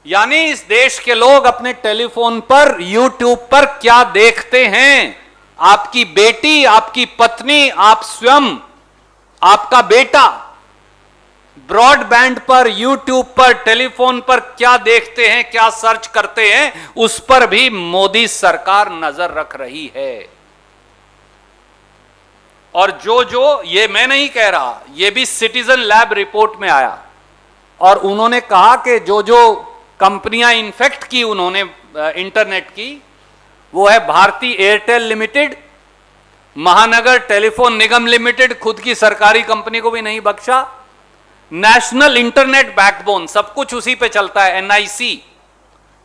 यानी इस देश के लोग अपने टेलीफोन पर, यूट्यूब पर क्या देखते हैं, आपकी बेटी, आपकी पत्नी, आप स्वयं, आपका बेटा ब्रॉडबैंड पर, यूट्यूब पर, टेलीफोन पर क्या देखते हैं, क्या सर्च करते हैं, उस पर भी मोदी सरकार नजर रख रही है। और जो ये मैं नहीं कह रहा, ये भी सिटीजन लैब रिपोर्ट में आया और उन्होंने कहा कि जो कंपनियां इन्फेक्ट की उन्होंने इंटरनेट की, वो है भारती एयरटेल लिमिटेड, महानगर टेलीफोन निगम लिमिटेड, खुद की सरकारी कंपनी को भी नहीं बख्शा, नेशनल इंटरनेट बैकबोन, सब कुछ उसी पे चलता है, एनआईसी,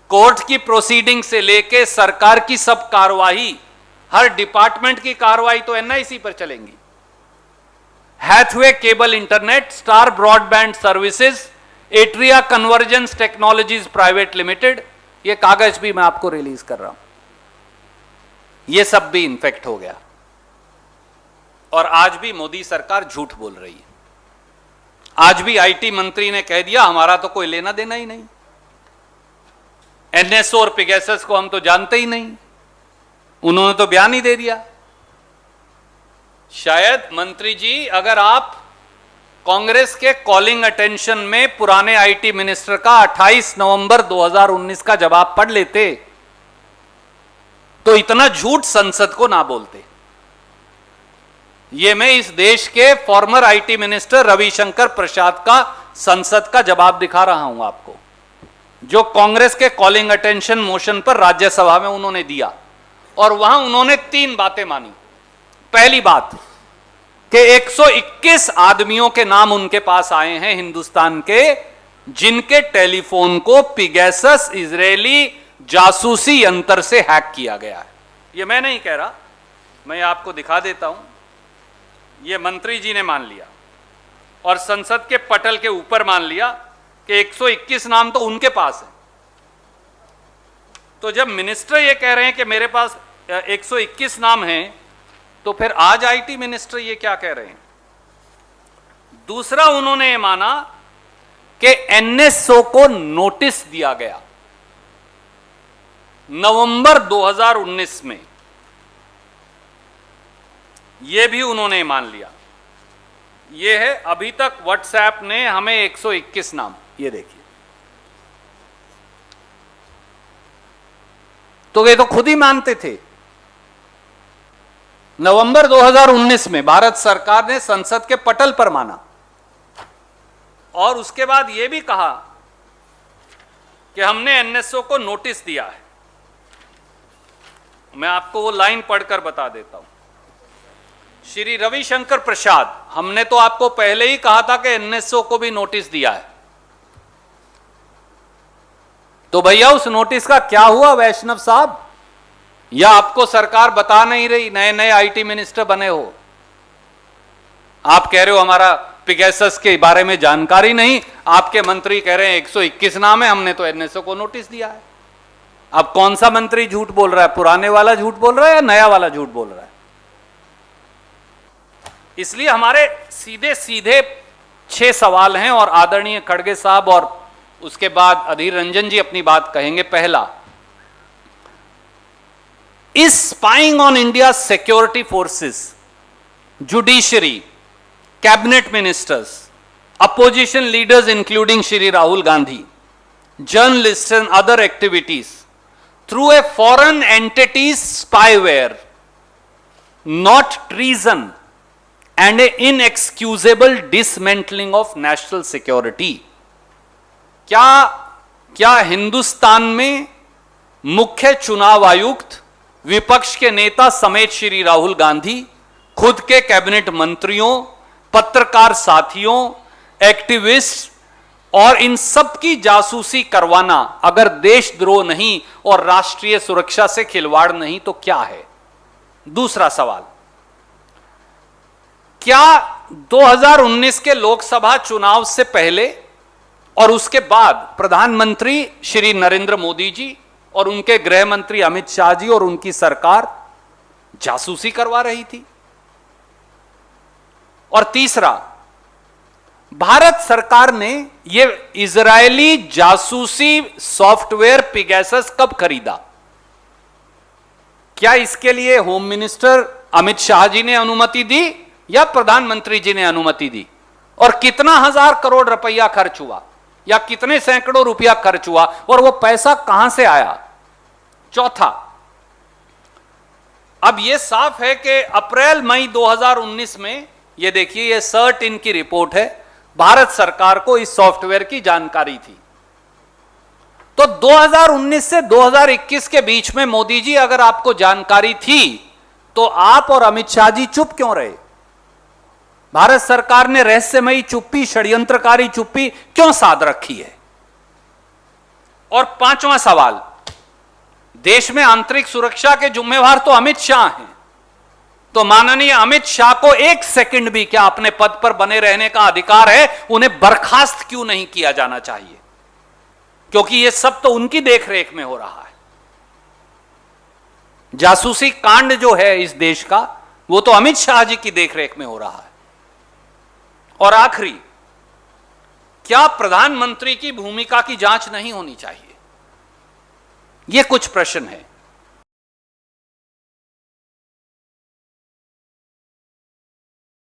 कोर्ट की प्रोसीडिंग से लेके सरकार की सब कार्रवाई, हर डिपार्टमेंट की कार्रवाई तो एनआईसी पर चलेंगी। Hathway cable internet, Star broadband services, Atria convergence technologies private limited, ये कागज भी मैं आपको रिलीज कर रहा हूं, ये सब भी इन्फेक्ट हो गया। और आज भी मोदी सरकार झूठ बोल रही है। आज भी आईटी मंत्री ने कह दिया हमारा तो कोई लेना देना ही नहीं, एनएसओ और पिगेसस को हम तो जानते ही नहीं, उन्होंने तो बयान ही दे दिया। शायद मंत्री जी अगर आप कांग्रेस के कॉलिंग अटेंशन में पुराने आईटी मिनिस्टर का 28 नवंबर 2019 का जवाब पढ़ लेते तो इतना झूठ संसद को ना बोलते। यह मैं इस देश के फॉर्मर आईटी मिनिस्टर रविशंकर प्रसाद का संसद का जवाब दिखा रहा हूं आपको, जो कांग्रेस के कॉलिंग अटेंशन मोशन पर राज्यसभा में उन्होंने दिया। और वहां उन्होंने 3 बातें मानी। पहली बात कि 121 आदमियों के नाम उनके पास आए हैं हिंदुस्तान के, जिनके टेलीफोन को पिगेसस इजरायली जासूसी यंत्र से हैक किया गया है। यह मैं नहीं कह रहा, मैं आपको दिखा देता हूं। यह मंत्री जी ने मान लिया और संसद के पटल के ऊपर मान लिया कि 121 नाम तो उनके पास है। तो जब मिनिस्टर ये कह रहे हैं कि मेरे पास 121 नाम हैं, तो फिर आज आईटी मिनिस्टर ये क्या कह रहे हैं? दूसरा, उन्होंने ये माना कि एनएसओ को नोटिस दिया गया नवंबर 2019 में, यह भी उन्होंने मान लिया। यह है अभी तक व्हाट्सएप ने हमें 121 नाम, ये देखिए, तो ये तो खुद ही मानते थे। नवंबर 2019 में भारत सरकार ने संसद के पटल पर माना और उसके बाद यह भी कहा कि हमने एनएसओ को नोटिस दिया है। मैं आपको वो लाइन पढ़कर बता देता हूं। श्री रविशंकर प्रसाद, हमने तो आपको पहले ही कहा था कि एनएसओ को भी नोटिस दिया है, तो भैया उस नोटिस का क्या हुआ वैष्णव साहब? या आपको सरकार बता नहीं रही? नए नए आईटी मिनिस्टर बने हो, आप कह रहे हो हमारा पिगेसस के बारे में जानकारी नहीं, आपके मंत्री कह रहे हैं 121 नाम है, हमने तो एनएसओ को नोटिस दिया है। अब कौन सा मंत्री झूठ बोल रहा है? पुराने वाला झूठ बोल रहा है या नया वाला झूठ बोल रहा है? इसलिए हमारे सीधे सीधे 6 सवाल हैं और आदरणीय खड़गे साहब और उसके बाद अधीर रंजन जी अपनी बात कहेंगे। पहला, is spying on India security forces, judiciary, cabinet ministers, opposition leaders including Shri Rahul Gandhi, journalist and other activities through a foreign entities spyware, not treason and A inexcusable dismantling of national security. क्या हिंदुस्तान में मुख्य चुनाव आयुक्त, विपक्ष के नेता समेत श्री राहुल गांधी, खुद के कैबिनेट मंत्रियों, पत्रकार साथियों, एक्टिविस्ट और इन सब की जासूसी करवाना अगर देशद्रोह नहीं और राष्ट्रीय सुरक्षा से खिलवाड़ नहीं तो क्या है? दूसरा सवाल, क्या 2019 के लोकसभा चुनाव से पहले और उसके बाद प्रधानमंत्री श्री नरेंद्र मोदी जी और उनके गृह मंत्री अमित शाह जी और उनकी सरकार जासूसी करवा रही थी? और तीसरा, भारत सरकार ने ये इजरायली जासूसी सॉफ्टवेयर पिगैसस कब खरीदा? क्या इसके लिए होम मिनिस्टर अमित शाह जी ने अनुमति दी या प्रधानमंत्री जी ने अनुमति दी? और कितना हजार करोड़ रुपया खर्च हुआ या कितने सैकड़ों रुपया खर्च हुआ और वो पैसा कहां से आया? चौथा, अब यह साफ है कि अप्रैल मई 2019 में, यह देखिए, यह सर्ट इन की रिपोर्ट है, भारत सरकार को इस सॉफ्टवेयर की जानकारी थी। तो 2019 से 2021 के बीच में मोदी जी, अगर आपको जानकारी थी तो आप और अमित शाह जी चुप क्यों रहे? भारत सरकार ने रहस्यमयी चुप्पी, षड्यंत्रकारी चुप्पी क्यों साध रखी है? और पांचवा सवाल, देश में आंतरिक सुरक्षा के जिम्मेवार तो अमित शाह हैं, तो माननीय अमित शाह को एक सेकंड भी क्या अपने पद पर बने रहने का अधिकार है? उन्हें बर्खास्त क्यों नहीं किया जाना चाहिए? क्योंकि यह सब तो उनकी देखरेख में हो रहा है। जासूसी कांड जो है इस देश का, वो तो अमित शाह जी की देखरेख में हो रहा है। और आखिरी, क्या प्रधानमंत्री की भूमिका की जांच नहीं होनी चाहिए? ये कुछ प्रश्न है।